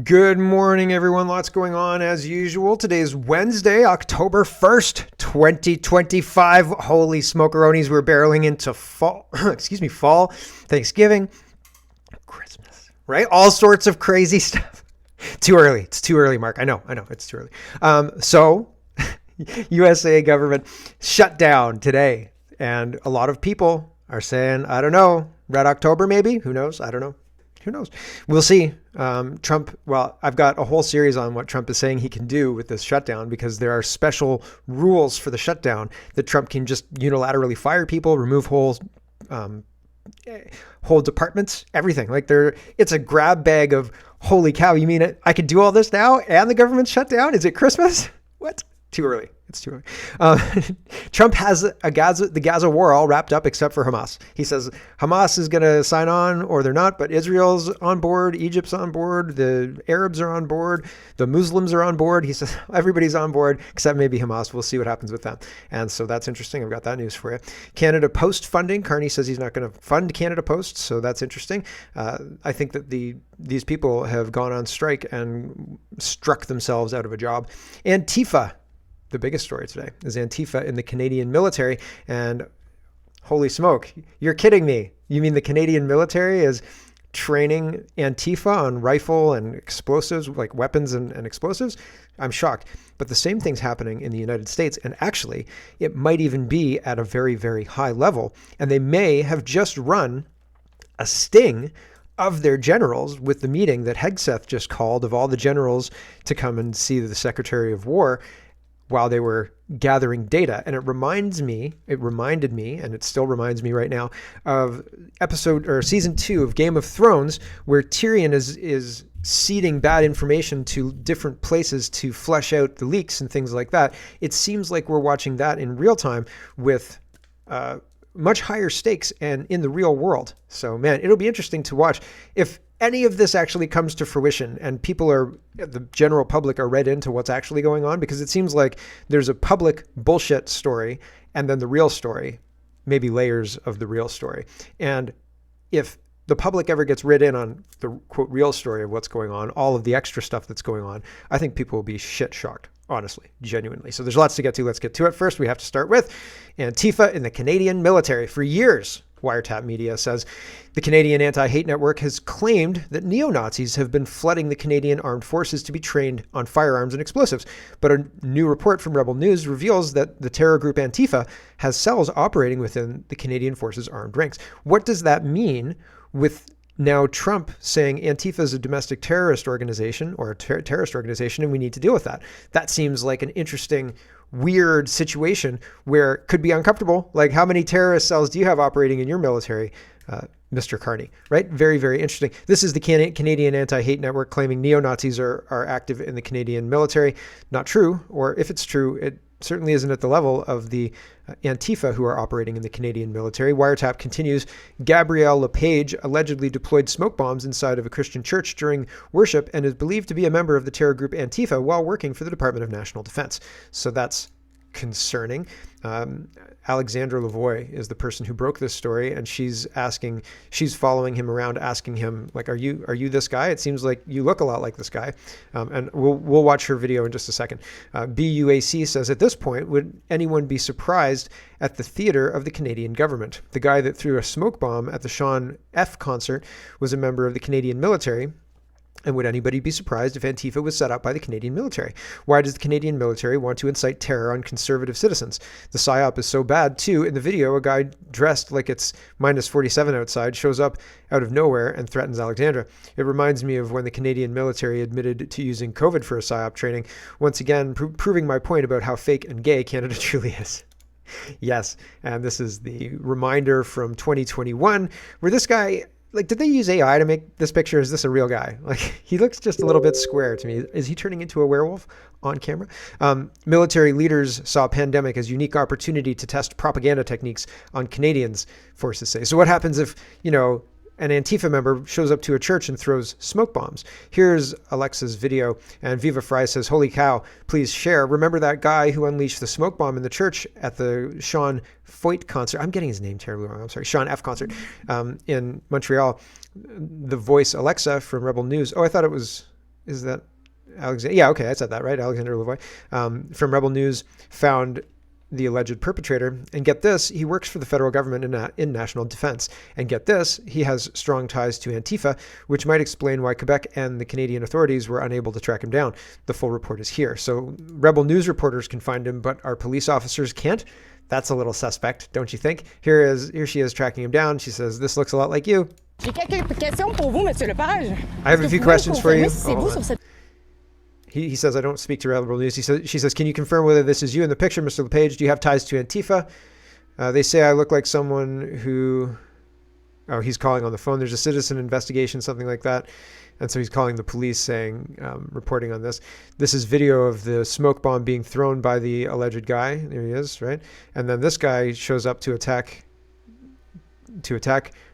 Good morning, everyone. Lots going on as usual. Today is Wednesday, October 1st, 2025. Holy smokeronis, we're barreling into fall, fall, Thanksgiving, Christmas, right? All sorts of crazy stuff. Too early. It's too early, Mark. I know, it's too early. USA government shut down today. And a lot of people are saying, I don't know, Red October maybe? Who knows? I don't know. Who knows? We'll see. Trump, well, I've got a whole series on what Trump is saying he can do with this shutdown because there are special rules for the shutdown that Trump can just unilaterally fire people, remove whole departments, everything. It's a grab bag of, holy cow, you mean I could do all this now and the government's shut down? Is it Christmas? What? Too early. It's too early. Trump has the Gaza war all wrapped up except for Hamas. He says Hamas is going to sign on or they're not, but Israel's on board, Egypt's on board, the Arabs are on board, the Muslims are on board. He says everybody's on board except maybe Hamas. We'll see what happens with them. And so that's interesting. I've got that news for you. Canada Post funding. Carney says he's not going to fund Canada Post, so that's interesting. I think that these people have gone on strike and struck themselves out of a job. Antifa. The biggest story today is Antifa in the Canadian military. And holy smoke, you're kidding me. You mean the Canadian military is training Antifa on rifle and explosives, like weapons and explosives? I'm shocked. But the same thing's happening in the United States. And actually, it might even be at a very, very high level. And they may have just run a sting of their generals with the meeting that Hegseth just called of all the generals to come and see the Secretary of War while they were gathering data. And it reminded me, and it still reminds me right now, of season 2 of Game of Thrones, where Tyrion is seeding bad information to different places to flesh out the leaks and things like that. It seems like we're watching that in real time with much higher stakes and in the real world. So, man, it'll be interesting to watch if any of this actually comes to fruition and the general public are read into what's actually going on, because it seems like there's a public bullshit story and then the real story, maybe layers of the real story. And if the public ever gets read in on the quote real story of what's going on, all of the extra stuff that's going on, I think people will be shit shocked. Honestly, genuinely. So there's lots to get to. Let's get to it. First, we have to start with Antifa in the Canadian military. For years, Wiretap Media says, the Canadian Anti-Hate Network has claimed that neo-Nazis have been flooding the Canadian Armed Forces to be trained on firearms and explosives. But a new report from Rebel News reveals that the terror group Antifa has cells operating within the Canadian Forces armed ranks. What does that mean with now Trump saying Antifa is a domestic terrorist organization or a terrorist organization and we need to deal with that? That seems like an interesting, weird situation where it could be uncomfortable. Like, how many terrorist cells do you have operating in your military, Mr. Carney, right? Very, very interesting. This is the Canadian Anti-Hate Network claiming neo-Nazis are active in the Canadian military. Not true, or if it's true, it certainly isn't at the level of the Antifa who are operating in the Canadian military. Wiretap continues, Gabrielle LePage allegedly deployed smoke bombs inside of a Christian church during worship and is believed to be a member of the terror group Antifa while working for the Department of National Defense. So that's concerning. Alexandra Lavoie is the person who broke this story, and she's following him around, asking him, like, are you this guy? It seems like you look a lot like this guy. And we'll watch her video in just a second. BUAC says, at this point, would anyone be surprised at the theater of the Canadian government? The guy that threw a smoke bomb at the Sean F. concert was a member of the Canadian military. And would anybody be surprised if Antifa was set up by the Canadian military? Why does the Canadian military want to incite terror on conservative citizens? The PSYOP is so bad, too. In the video, a guy dressed like it's minus 47 outside shows up out of nowhere and threatens Alexandra. It reminds me of when the Canadian military admitted to using COVID for a PSYOP training. Once again, proving my point about how fake and gay Canada truly is. Yes, and this is the reminder from 2021 where this guy... Like, did they use AI to make this picture? Is this a real guy? Like, he looks just a little bit square to me. Is he turning into a werewolf on camera? Military leaders saw a pandemic as unique opportunity to test propaganda techniques on Canadians, forces say. So what happens if, an Antifa member shows up to a church and throws smoke bombs? Here's Alexa's video, and Viva Fry says, holy cow, please share. Remember that guy who unleashed the smoke bomb in the church at the Sean Foyt concert? I'm getting his name terribly wrong. I'm sorry. Sean F. concert in Montreal. The voice Alexa from Rebel News. Oh, I thought it was Is that Alexander? Yeah, okay, I said that right. Alexander Lavoie from Rebel News found the alleged perpetrator, and get this, he works for the federal government in national defense. And get this, he has strong ties to Antifa, which might explain why Quebec and the Canadian authorities were unable to track him down. The full report is here. So Rebel News reporters can find him, but our police officers can't. That's a little suspect, don't you think? Here she is tracking him down. She says, "This looks a lot like you." I have a few questions for you. He says, "I don't speak to Rebel News." She says, "Can you confirm whether this is you in the picture, Mr. LePage? Do you have ties to Antifa?" They say I look like someone who... Oh, he's calling on the phone. There's a citizen investigation, something like that. And so he's calling the police saying, reporting on this. This is video of the smoke bomb being thrown by the alleged guy. There he is, right? And then this guy shows up to attack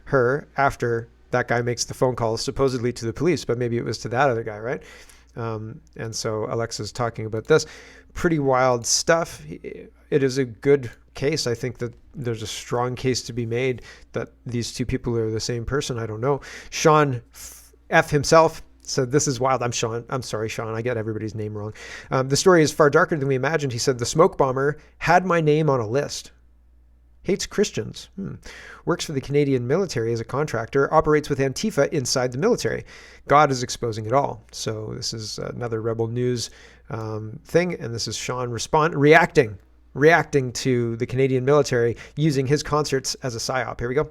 her after that guy makes the phone call, supposedly to the police, but maybe it was to that other guy, right? And so Alexa's talking about this. Pretty wild stuff. It is a good case. I think that there's a strong case to be made that these two people are the same person. I don't know. Sean F. himself said, "This is wild." I'm sorry, Sean. I get everybody's name wrong. The story is far darker than we imagined. He said, "The smoke bomber had my name on a list. Hates Christians. Works for the Canadian military as a contractor. Operates with Antifa inside the military. God is exposing it all." So this is another Rebel News thing. And this is Sean reacting to the Canadian military using his concerts as a psyop. Here we go.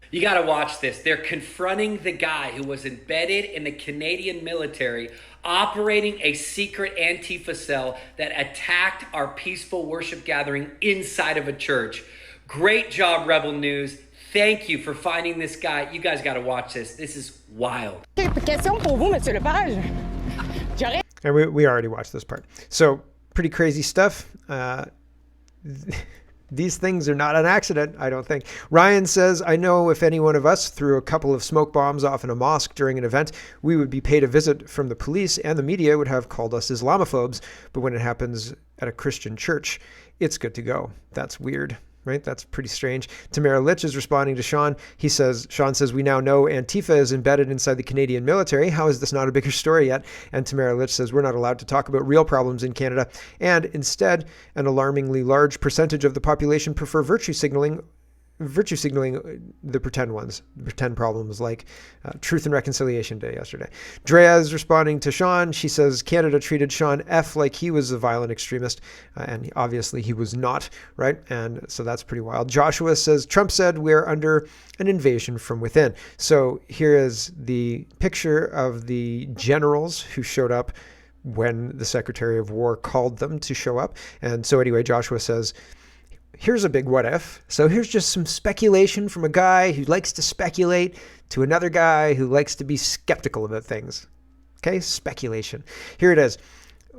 You got to watch this. They're confronting the guy who was embedded in the Canadian military, operating a secret Antifa cell that attacked our peaceful worship gathering inside of a church. Great job, Rebel News. Thank you for finding this guy. You guys got to watch this. This is wild. And we already watched this part. So pretty crazy stuff. These things are not an accident, I don't think. Ryan says, "I know if any one of us threw a couple of smoke bombs off in a mosque during an event, we would be paid a visit from the police and the media would have called us Islamophobes. But when it happens at a Christian church, it's good to go." That's weird. Right? That's pretty strange. Tamara Litch is responding to Sean. Sean says, "We now know Antifa is embedded inside the Canadian military. How is this not a bigger story yet?" And Tamara Litch says, "We're not allowed to talk about real problems in Canada. And instead, an alarmingly large percentage of the population prefer virtue signaling the pretend ones, the pretend problems like Truth and Reconciliation Day yesterday." Drea is responding to Sean. She says, "Canada treated Sean F. like he was a violent extremist." And obviously he was not, right? And so that's pretty wild. Joshua says, "Trump said we're under an invasion from within." So here is the picture of the generals who showed up when the Secretary of War called them to show up. And so anyway, Joshua says, "Here's a big what if." So here's just some speculation from a guy who likes to speculate to another guy who likes to be skeptical about things. Okay, speculation. Here it is.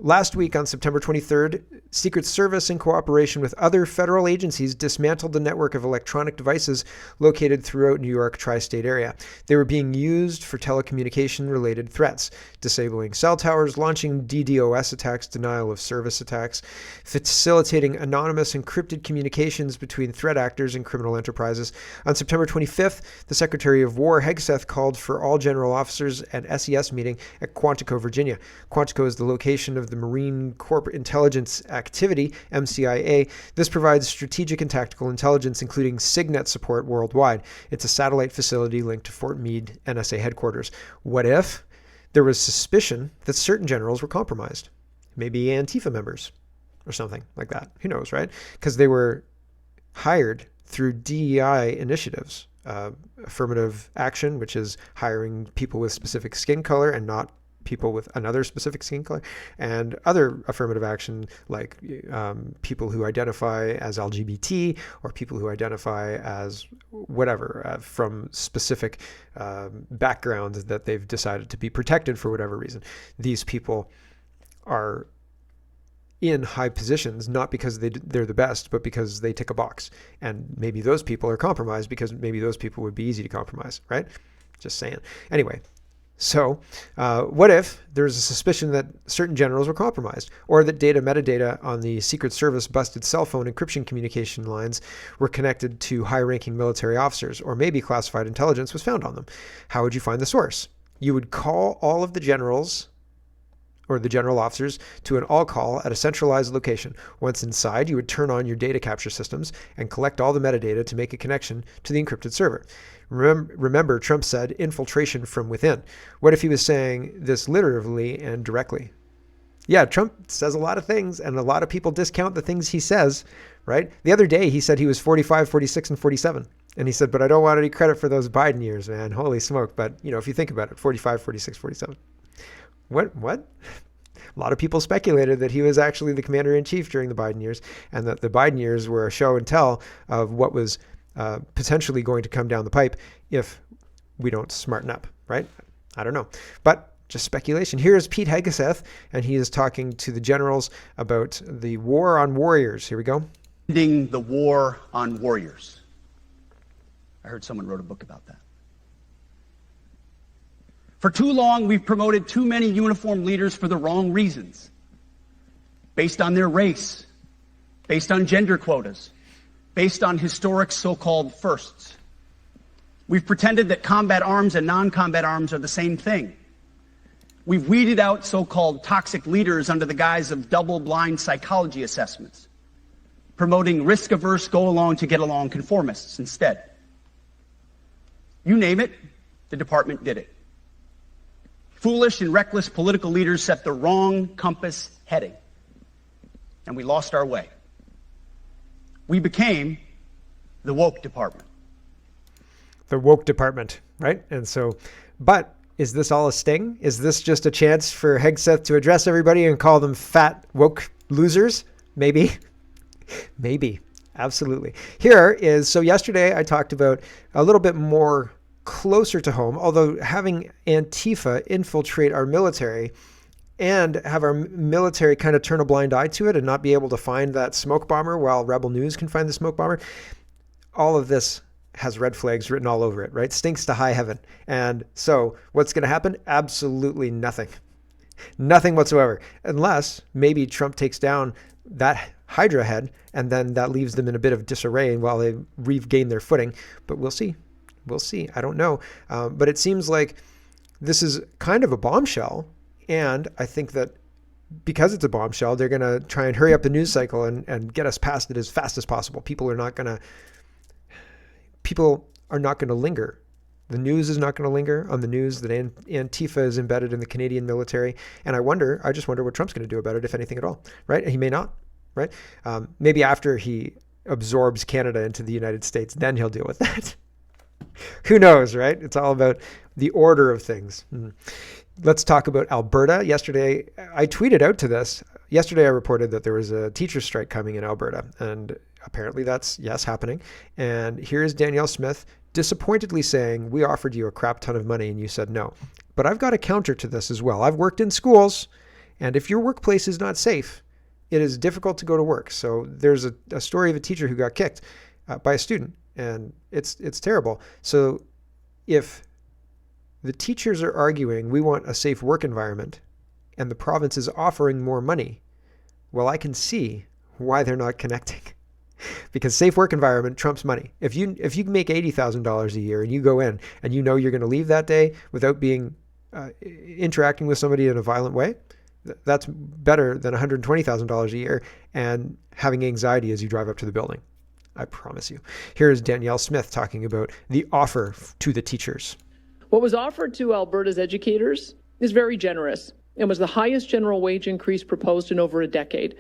Last week on September 23rd, Secret Service, in cooperation with other federal agencies, dismantled a network of electronic devices located throughout New York tri-state area. They were being used for telecommunication-related threats, disabling cell towers, launching DDoS attacks, denial of service attacks, facilitating anonymous encrypted communications between threat actors and criminal enterprises. On September 25th, the Secretary of War, Hegseth, called for all general officers an SES meeting at Quantico, Virginia. Quantico is the location of the Marine Corps Intelligence Activity, MCIA. This provides strategic and tactical intelligence, including SIGNET support worldwide. It's a satellite facility linked to Fort Meade NSA headquarters. What if there was suspicion that certain generals were compromised? Maybe Antifa members or something like that. Who knows, right? Because they were hired through DEI initiatives. Affirmative action, which is hiring people with specific skin color and not people with another specific skin color, and other affirmative action like people who identify as LGBT or people who identify as whatever from specific backgrounds that they've decided to be protected for whatever reason. These people are in high positions, not because they're the best, but because they tick a box. And maybe those people are compromised because maybe those people would be easy to compromise, right? Just saying. Anyway, so what if there's a suspicion that certain generals were compromised, or that metadata on the Secret Service busted cell phone encryption communication lines were connected to high-ranking military officers, or maybe classified intelligence was found on them? How would you find the source? You would call all of the generals or the general officers to an all call at a centralized location. Once inside, you would turn on your data capture systems and collect all the metadata to make a connection to the encrypted server. Remember, Trump said infiltration from within. What if he was saying this literally and directly? Yeah, Trump says a lot of things, and a lot of people discount the things he says, right? The other day, he said he was 45, 46, and 47. And he said, but I don't want any credit for those Biden years, man. Holy smoke. But, if you think about it, 45, 46, 47. What? A lot of people speculated that he was actually the commander-in-chief during the Biden years, and that the Biden years were a show and tell of what was potentially going to come down the pipe if we don't smarten up, right? I don't know. But just speculation. Here is Pete Hegseth, and he is talking to the generals about the war on warriors. Here we go. Ending the war on warriors. I heard someone wrote a book about that. For too long, we've promoted too many uniformed leaders for the wrong reasons. Based on their race, based on gender quotas, based on historic so-called firsts. We've pretended that combat arms and non-combat arms are the same thing. We've weeded out so-called toxic leaders under the guise of double-blind psychology assessments, promoting risk-averse, go-along-to-get-along conformists instead. You name it, the department did it. Foolish and reckless political leaders set the wrong compass heading, and we lost our way. We became the woke department. The woke department, right? And so, but is this all a sting? Is this just a chance for Hegseth to address everybody and call them fat woke losers? Maybe. Maybe. Absolutely. So yesterday I talked about a little bit more closer to home, although having Antifa infiltrate our military and have our military kind of turn a blind eye to it and not be able to find that smoke bomber while Rebel News can find the smoke bomber. All of this has red flags written all over it, right? Stinks to high heaven. And so what's going to happen? Absolutely nothing. Nothing whatsoever. Unless maybe Trump takes down that Hydra head and then that leaves them in a bit of disarray while they regain their footing. But we'll see. We'll see. I don't know. But it seems like this is kind of a bombshell. And I think that because it's a bombshell, they're going to try and hurry up the news cycle and get us past it as fast as possible. People are not going to linger. The news is not going to linger on the news that Antifa is embedded in the Canadian military. And I just wonder what Trump's going to do about it, if anything at all, right? He may not, right? Maybe after he absorbs Canada into the United States, then he'll deal with that. Who knows, right? It's all about the order of things. Let's talk about Alberta. Yesterday, I tweeted out to this. Yesterday, I reported that there was a teacher strike coming in Alberta, and apparently that's, yes, happening. And here's Danielle Smith disappointedly saying, we offered you a crap ton of money and you said no. But I've got a counter to this as well. I've worked in schools, and if your workplace is not safe, it is difficult to go to work. So there's a story of a teacher who got kicked by a student, and it's terrible. So if the teachers are arguing we want a safe work environment and the province is offering more money, well, I can see why they're not connecting. Because safe work environment trumps money. If you make $80,000 a year and you go in and you know you're going to leave that day without being interacting with somebody in a violent way, that's better than $120,000 a year and having anxiety as you drive up to the building. I promise you. Here's Danielle Smith talking about the offer to the teachers. What was offered to Alberta's educators is very generous and was the highest general wage increase proposed in over a decade.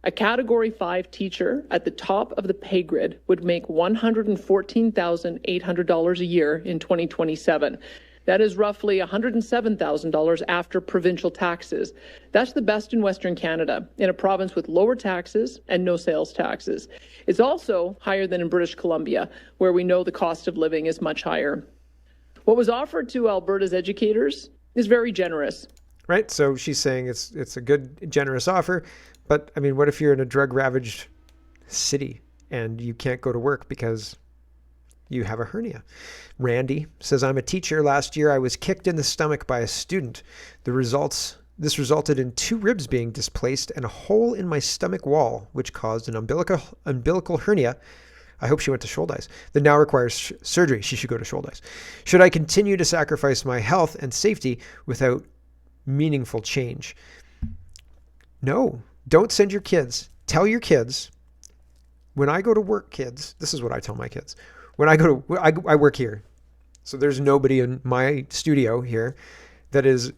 A Category 5 teacher at the top of the pay grid would make $114,800 a year in 2027. That is roughly $107,000 after provincial taxes. That's the best in Western Canada, in a province with lower taxes and no sales taxes. It's also higher than in British Columbia, where we know the cost of living is much higher. What was offered to Alberta's educators is very generous. Right, so she's saying it's a good, generous offer. But, I mean, what if you're in a drug-ravaged city and you can't go to work because you have a hernia? Randy says, I'm a teacher. Last year, I was kicked in the stomach by a student. This resulted in 2 ribs being displaced and a hole in my stomach wall, which caused an umbilical hernia. I hope she went to Shouldice. That now requires surgery. She should go to Shouldice. Should I continue to sacrifice my health and safety without meaningful change? No, don't send your kids. Tell your kids, when I go to work, kids, this is what I tell my kids. When I go to, I work here. So there's nobody in my studio here that is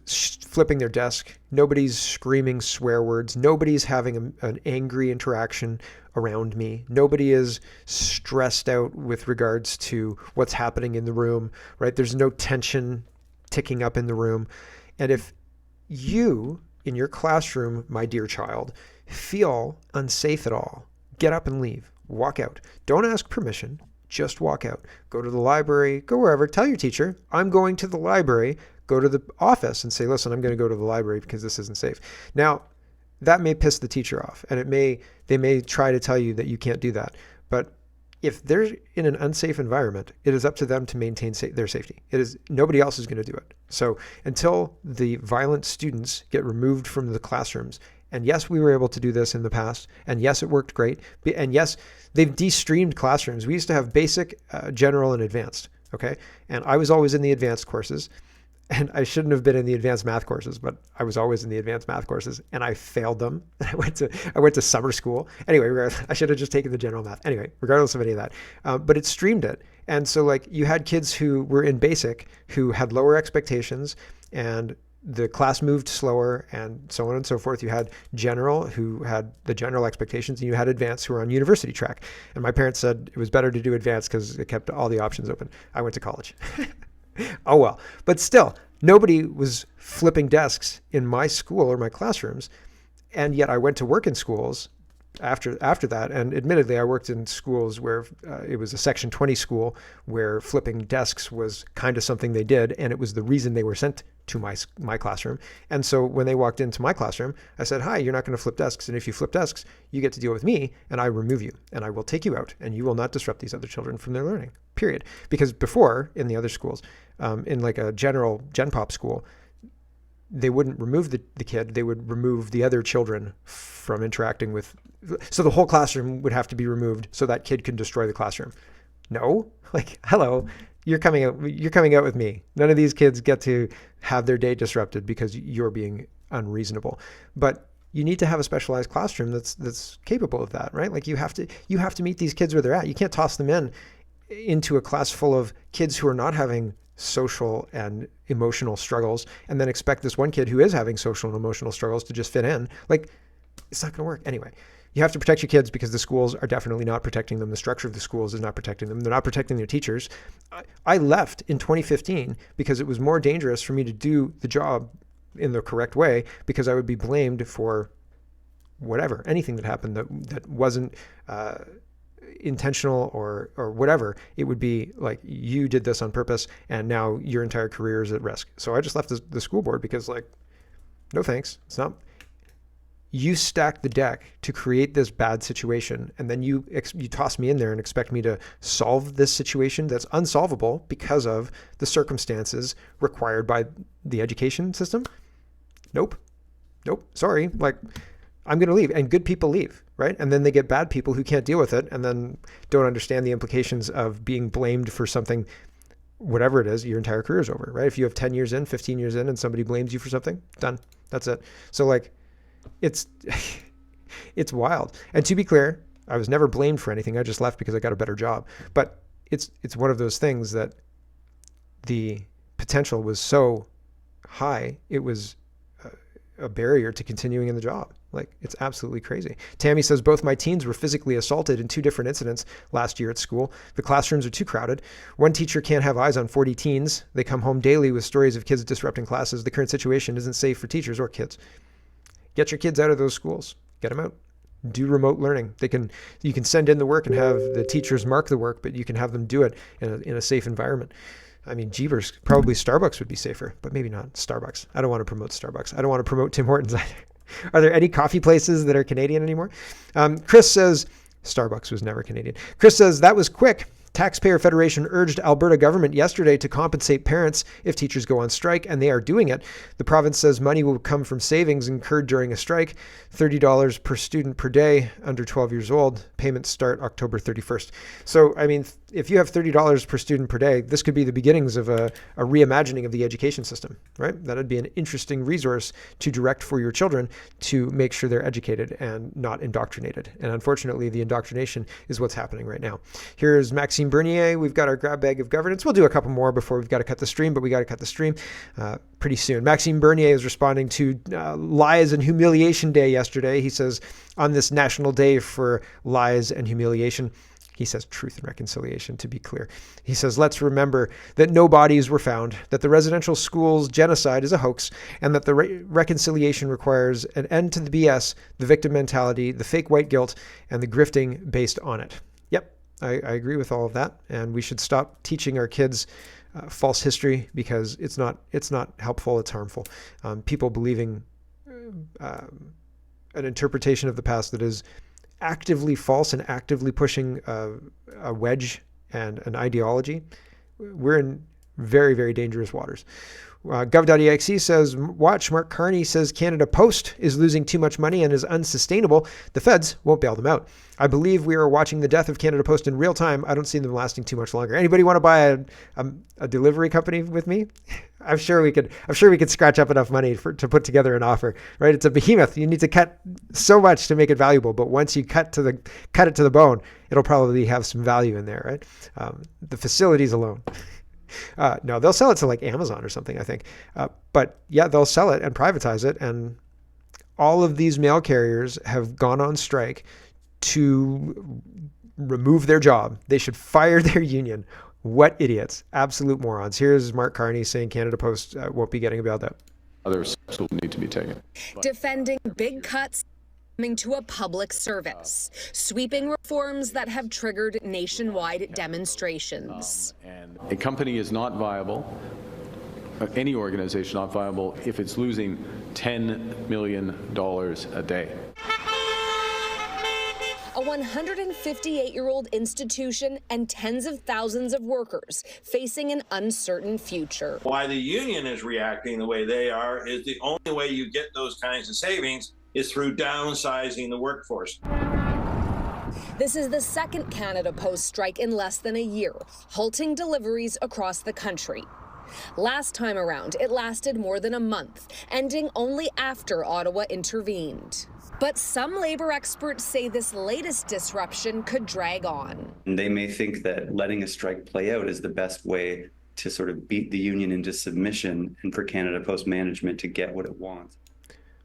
flipping their desk. Nobody's screaming swear words. Nobody's having an angry interaction around me. Nobody is stressed out with regards to what's happening in the room, right? There's no tension ticking up in the room. And if you, in your classroom, my dear child, feel unsafe at all, get up and leave. Walk out. Don't ask permission. Just walk out. Go to the library. Go wherever. Tell your teacher, I'm going to the library. Go to the office and say, listen, I'm going to go to the library because this isn't safe. Now, that may piss the teacher off, and they may try to tell you that you can't do that. But if they're in an unsafe environment, it is up to them to maintain their safety. Nobody else is going to do it. So until the violent students get removed from the classrooms, and yes, we were able to do this in the past, and yes, it worked great, and yes, they've de-streamed classrooms. We used to have basic, general, and advanced, okay? And I was always in the advanced courses, and I shouldn't have been in the advanced math courses, but I was always in the advanced math courses, and I failed them. I went to summer school. Anyway, I should have just taken the general math. Anyway, regardless of any of that, but it streamed it. And so like you had kids who were in basic who had lower expectations, and the class moved slower, and so on and so forth. You had general who had the general expectations, and you had advanced who were on university track. And my parents said it was better to do advanced because it kept all the options open. I went to college. Oh well, but still, nobody was flipping desks in my school or my classrooms, and yet I went to work in schools after that. And admittedly, I worked in schools where it was a Section 20 school where flipping desks was kind of something they did, and it was the reason they were sent to my classroom. And so when they walked into my classroom, I said, hi, you're not going to flip desks. And if you flip desks, you get to deal with me, and I remove you, and I will take you out, and you will not disrupt these other children from their learning, period. Because before, in the other schools, in like a general Gen Pop school, they wouldn't remove the kid, they would remove the other children from interacting with, so the whole classroom would have to be removed so that kid could destroy the classroom. No, like, hello, you're coming out with me. None of these kids get to have their day disrupted because you're being unreasonable. But you need to have a specialized classroom that's capable of that, right? Like you have to meet these kids where they're at. You can't toss them into a class full of kids who are not having social and emotional struggles and then expect this one kid who is having social and emotional struggles to just fit in. Like, it's not going to work. Anyway, you have to protect your kids because the schools are definitely not protecting them. The structure of the schools is not protecting them. They're not protecting their teachers. I left in 2015 because it was more dangerous for me to do the job in the correct way because I would be blamed for whatever, anything that happened that wasn't intentional or whatever. It would be like, you did this on purpose and now your entire career is at risk. So I just left the school board because, like, no thanks. It's not. You stacked the deck to create this bad situation, and then you toss me in there and expect me to solve this situation that's unsolvable because of the circumstances required by the education system. Nope. Sorry. Like, I'm going to leave, and good people leave, right? And then they get bad people who can't deal with it and then don't understand the implications of being blamed for something, whatever it is, your entire career is over, right? If you have 10 years in, 15 years in, and somebody blames you for something, done. That's it. So like, it's wild. And to be clear, I was never blamed for anything. I just left because I got a better job. But it's one of those things that the potential was so high, it was a barrier to continuing in the job. Like, it's absolutely crazy. Tammy says, both my teens were physically assaulted in 2 different incidents last year at school. The classrooms are too crowded. One teacher can't have eyes on 40 teens. They come home daily with stories of kids disrupting classes. The current situation isn't safe for teachers or kids. Get your kids out of those schools. Get them out. Do remote learning. You can send in the work and have the teachers mark the work, but you can have them do it in a safe environment. I mean, jeebers, probably Starbucks would be safer, but maybe not Starbucks. I don't want to promote Starbucks. I don't want to promote Tim Hortons either. Are there any coffee places that are Canadian anymore? Chris says, Starbucks was never Canadian. Chris says, that was quick. Taxpayer Federation urged Alberta government yesterday to compensate parents if teachers go on strike, and they are doing it. The province says money will come from savings incurred during a strike, $30 per student per day under 12 years old. Payments start October 31st. So, I mean, if you have $30 per student per day, this could be the beginnings of a reimagining of the education system, right? That would be an interesting resource to direct for your children to make sure they're educated and not indoctrinated. And unfortunately, the indoctrination is what's happening right now. Here's Maxime Bernier. We've got our grab bag of governance. We'll do a couple more before we've got to cut the stream, but we got to cut the stream pretty soon. Maxime Bernier is responding to Lies and Humiliation Day yesterday. He says, on this National Day for Lies and Humiliation, he says truth and reconciliation, to be clear. He says, let's remember that no bodies were found, that the residential schools genocide is a hoax, and that the reconciliation requires an end to the BS, the victim mentality, the fake white guilt, and the grifting based on it. Yep, I agree with all of that. And we should stop teaching our kids false history, because it's not helpful, it's harmful. People believing an interpretation of the past that is actively false and actively pushing a wedge and an ideology, we're in very, very dangerous waters. Gov.exe says, watch, Mark Carney says Canada Post is losing too much money and is unsustainable. The feds won't bail them out. I believe we are watching the death of Canada Post in real time. I don't see them lasting too much longer. Anybody want to buy a delivery company with me? I'm sure we could scratch up enough money to put together an offer, right? It's a behemoth. You need to cut so much to make it valuable, but once you cut it to the bone, it'll probably have some value in there, right? The facilities alone. No, they'll sell it to like Amazon or something, I think. But yeah, they'll sell it and privatize it. And all of these mail carriers have gone on strike to remove their job. They should fire their union. What idiots. Absolute morons. Here's Mark Carney saying Canada Post won't be getting bailed out. Other steps will need to be taken. Defending big cuts coming to a public service, sweeping reforms that have triggered nationwide demonstrations. A company is not viable, any organization not viable, if it's losing $10 million a day. A 158-year-old institution and tens of thousands of workers facing an uncertain future. Why the union is reacting the way they are is the only way you get those kinds of savings is through downsizing the workforce. This is the second Canada Post strike in less than a year, halting deliveries across the country. Last time around, it lasted more than a month, ending only after Ottawa intervened. But some labor experts say this latest disruption could drag on. They may think that letting a strike play out is the best way to sort of beat the union into submission and for Canada Post management to get what it wants.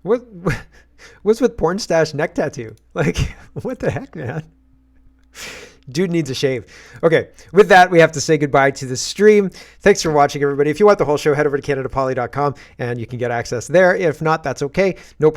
What's with porn stash neck tattoo? Like, what the heck, man? Dude needs a shave. Okay, with that, we have to say goodbye to the stream. Thanks for watching, everybody. If you want the whole show, head over to CanadaPoly.com and you can get access there. If not, that's okay. No